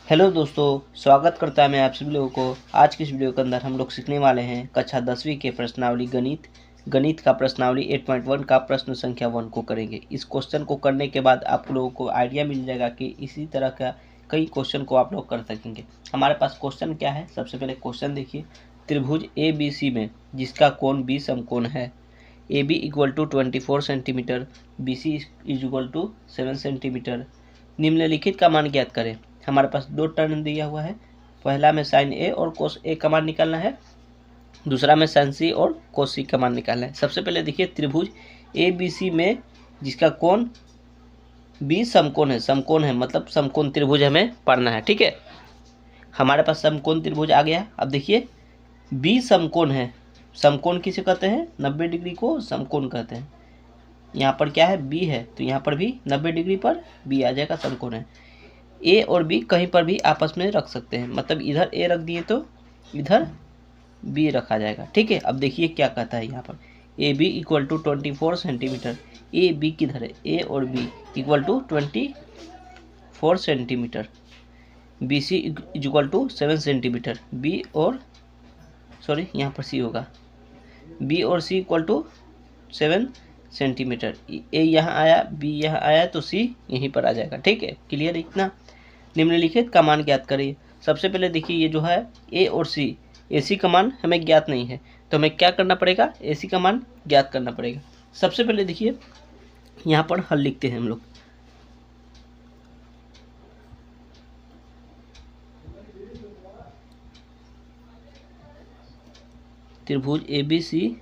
Hello दोस्तों, स्वागत करता है मैं आप सभी लोगों को। आज की इस वीडियो के अंदर हम लोग सीखने वाले हैं कक्षा 10वीं के प्रश्नावली गणित का प्रश्नावली 8.1 का प्रश्न संख्या 1 को करेंगे। इस क्वेश्चन को करने के बाद आप लोगों को आइडिया मिल जाएगा कि इसी तरह का कई क्वेश्चन को आप लोग कर सकेंगे। हमारे पास क्वेश्चन क्या है, सबसे पहले क्वेश्चन देखिए। त्रिभुज ए बी सी में जिसका कोण बी समकोण है, A B equal to 24 centimetre, B C is equal to 7 centimetre, निम्नलिखित का मान ज्ञात करें। हमारे पास दो टर्म दिया हुआ है, पहला में साइन ए और कोस ए का मान निकालना है, दूसरा में साइन सी और कोस सी का मान निकालना है। सबसे पहले देखिए, त्रिभुज ए बी सी में जिसका कोण बी समकोण है मतलब समकोण त्रिभुज हमें पढ़ना है। ठीक है, हमारे पास समकोण त्रिभुज आ गया। अब देखिए, बी समकोण है। समकोण किसे कहते हैं? 90 डिग्री को समकोण कहते हैं। यहाँ पर क्या है? बी है, तो यहाँ पर भी 90 डिग्री पर बी आ जाएगा, समकोण है। ए और बी कहीं पर भी आपस में रख सकते हैं, मतलब इधर ए रख दिए तो इधर बी रखा जाएगा। ठीक है, अब देखिए क्या कहता है यहाँ पर, A B equal to 24 centimetre. A B किधर है? ए और B equal to 24 centimetre. B C equal to 7 centimetre. B और सॉरी यहाँ पर सी होगा, बी और C equal to 7 centimetre. A यहाँ आया, बी यहाँ आया, तो सी यहीं पर आ जाएगा। ठीक है, क्लियर इतना। निम्नलिखित का मान ज्ञात करिए। सबसे पहले देखिए, ये जो है ए और सी, ए सी का मान हमें ज्ञात नहीं है, तो हमें क्या करना पड़ेगा? ए सी का मान ज्ञात करना पड़ेगा। सबसे पहले देखिए, यहाँ पर हल लिखते हैं हम लोग। त्रिभुज ए बी सी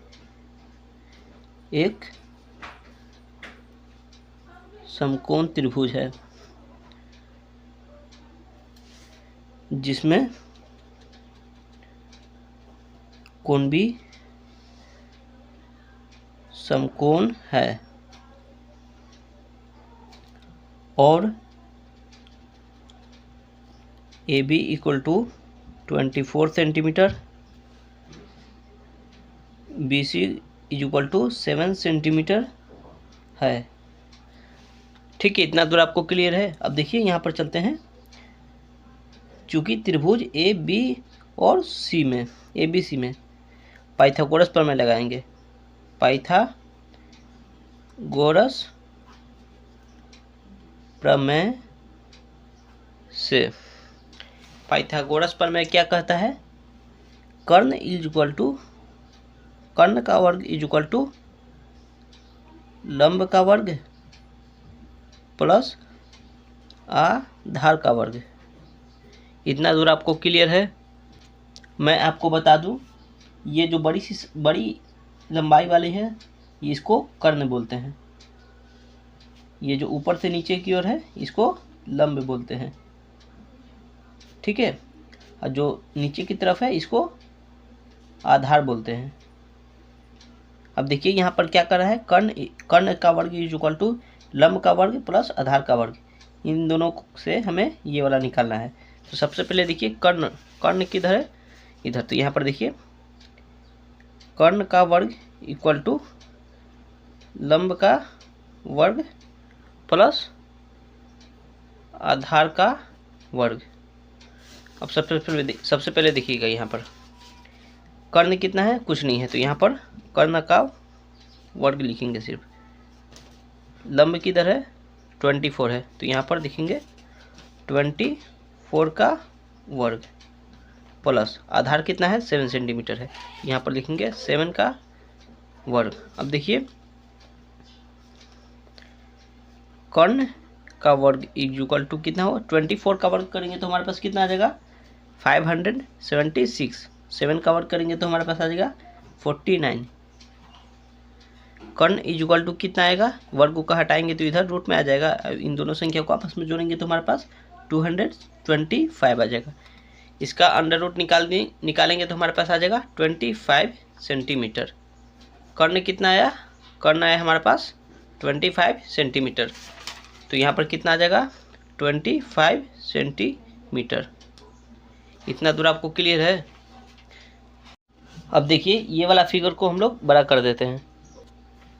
एक समकोण त्रिभुज है जिसमें कोण भी समकोण है और A B equal to 24 centimetre, B C equal to 7 centimetre है। ठीक है, इतना दूर आपको क्लियर है। अब देखिए यहाँ पर चलते हैं। चूंकि त्रिभुज ए बी और सी में, ए बी सी में पाइथागोरस प्रमेय लगाएंगे। पाइथागोरस प्रमेय से, पाइथागोरस प्रमेय क्या कहता है? कर्ण इज इक्वल टू, कर्ण का वर्ग इज इक्वल टू लंब का वर्ग प्लस आधार का वर्ग। इतना दूर आपको क्लियर है। मैं आपको बता दूं, ये जो बड़ी लंबाई वाली है, इसको कर्ण बोलते हैं। ये जो ऊपर से नीचे की ओर है, इसको लंब बोलते हैं। ठीक है, और जो नीचे की तरफ है, इसको आधार बोलते हैं। अब देखिए यहाँ पर क्या कर रहा है, कर्ण का वर्ग इज इक्वल टू लंब का वर्ग प्लस आधार का वर्ग। इन दोनों से हमें ये वाला निकालना है। तो सबसे पहले देखिए, कर्ण किधर है? इधर। तो यहाँ पर देखिए, कर्ण का वर्ग इक्वल टू लंब का वर्ग प्लस आधार का वर्ग। अब सबसे पहले देखिएगा, यहाँ पर कर्ण कितना है? कुछ नहीं है, तो यहाँ पर कर्ण का वर्ग लिखेंगे सिर्फ। लंब किधर है? 24 है, तो यहाँ पर लिखेंगे 24 का वर्ग प्लस आधार कितना है? 7 सेंटीमीटर है, यहाँ पर लिखेंगे 7 का वर्ग। अब देखिए, कर्ण का वर्ग इक्वल टू कितना हो? 24 का वर्ग करेंगे तो हमारे पास कितना आ जाएगा? 576। 7 का वर्ग करेंगे तो हमारे पास आ जाएगा 49। कर्ण इज इक्वल टू कितना आएगा? वर्ग को हटाएंगे तो इधर रूट में आ जाएगा। इन दोनों संख्या को आपस में जोड़ेंगे तो हमारे पास 225 आ जाएगा। इसका अंडर रूट निकालेंगे तो हमारे पास आ जाएगा 25 सेंटीमीटर। कर्ण कितना आया? कर्ण आया हमारे पास 25 सेंटीमीटर। तो यहाँ पर कितना आ जाएगा? 25 सेंटीमीटर। इतना दूर आपको क्लियर है। अब देखिए, ये वाला फिगर को हम लोग बड़ा कर देते हैं।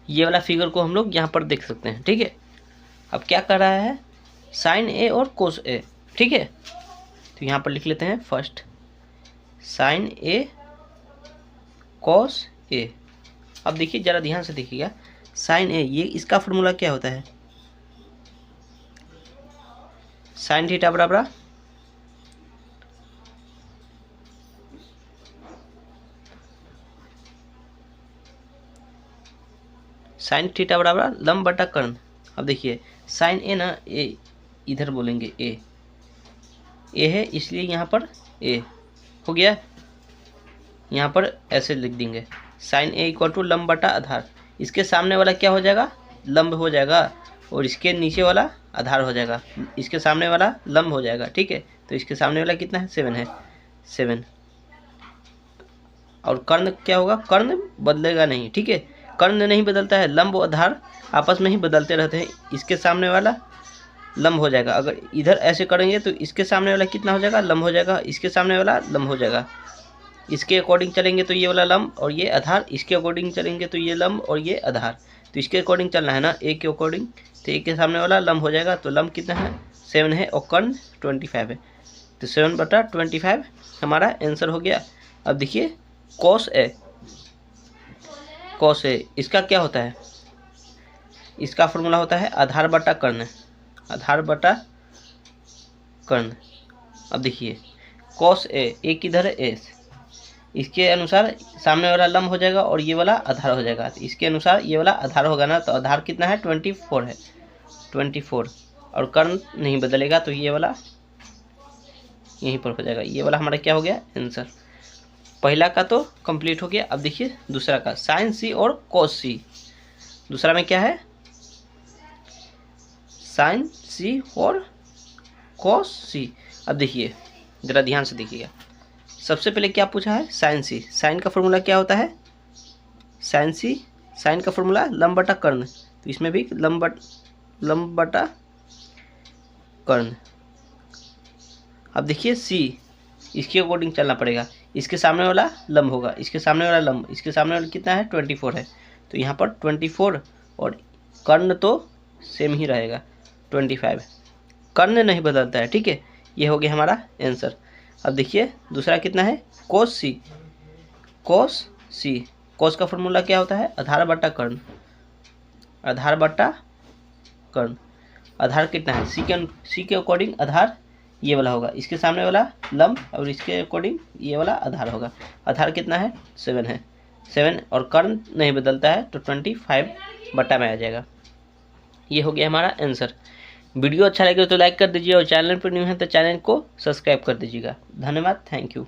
ये वाला फिगर को हम लोग यहाँ पर देख सकते हैं। ठीक है, अब क्या कर रहा है? साइन ए और कोस ए। ठीक है, तो यहाँ पर लिख लेते हैं first sign A cos A. अब देखिए ज़रा ध्यान से देखिएगा, साइन ए ये इसका फॉर्मूला क्या होता है, साइन थीटा बराबर साइन थीटा बराबर लंब बटा कर्ण। अब देखिए साइन ए ना, ए इधर बोलेंगे ए है इसलिए यहाँ पर ए हो गया, यहाँ पर ऐसे लिख देंगे साइन ए इक्वल टू लंब बटा आधार। इसके सामने वाला क्या हो जाएगा, लंब हो जाएगा, और इसके नीचे वाला आधार हो जाएगा, इसके सामने वाला लंब हो जाएगा। ठीक है, तो इसके सामने वाला कितना है, 7 है, 7। और कर्ण क्या होगा, कर्ण बदलेगा नहीं। ठीक है, कर्ण नहीं बदलता है, लंब और आधार आपस में ही बदलते रहते हैं। इसके सामने वाला लंब हो जाएगा, अगर इधर ऐसे करेंगे तो इसके सामने वाला कितना हो जाएगा, लंब हो जाएगा, इसके सामने वाला लंब हो जाएगा। इसके अकॉर्डिंग चलेंगे तो ये वाला लंब और ये आधार, इसके अकॉर्डिंग चलेंगे तो ये लंब और ये आधार। तो इसके अकॉर्डिंग चलना है ना, ए के अकॉर्डिंग, तो ए के सामने वाला लंब हो जाएगा। तो लंब कितना है, 7 है, और कर्ण 25 है। तो 7/25 हमारा आंसर हो गया। अब देखिए कॉस ए, इसका क्या होता है, इसका फॉर्मूला होता है आधार बटा कर्ण, आधार बटा कर्ण। अब देखिए कॉस ए किधर है, ए, इसके अनुसार सामने वाला लंब हो जाएगा और ये वाला आधार हो जाएगा। तो इसके अनुसार ये वाला आधार होगा ना, तो आधार कितना है, 24 है, 24, और कर्ण नहीं बदलेगा, तो ये वाला यहीं पर हो जाएगा। ये वाला हमारा क्या हो गया, आंसर। पहला का तो कंप्लीट हो गया। अब देखिए दूसरा का, साइन सी और कॉस सी। दूसरा में क्या है, साइन सी और कॉस सी। अब देखिए जरा ध्यान से देखिएगा, सबसे पहले क्या पूछा है, साइन सी। साइन का फॉर्मूला क्या होता है, साइन सी, साइन का फॉर्मूला लंब बटा कर्ण, तो इसमें भी लंब बटा कर्ण। अब देखिए सी, इसके अकॉर्डिंग चलना पड़ेगा, इसके सामने वाला लंब होगा, इसके सामने वाला लंब, इसके सामने वाला कितना है, 24 है, तो यहाँ पर 24, और कर्ण तो सेम ही रहेगा 25, कर्ण नहीं बदलता है। ठीक है, ये हो गया हमारा आंसर। अब देखिए दूसरा कितना है, कोस सी। कोस सी, कोस का फॉर्मूला क्या होता है, आधार बटा कर्ण, आधार बटा कर्ण। आधार कितना है, सी के अकॉर्डिंग आधार ये वाला होगा, इसके सामने वाला लंब, और इसके अकॉर्डिंग ये वाला आधार होगा। आधार कितना है, 7 है, 7, और कर्ण नहीं बदलता है, तो 25 बटा में आ जाएगा। ये हो गया हमारा आंसर। वीडियो अच्छा लगे तो लाइक कर दीजिए, और चैनल पर न्यू है तो चैनल को सब्सक्राइब कर दीजिएगा। धन्यवाद, थैंक यू।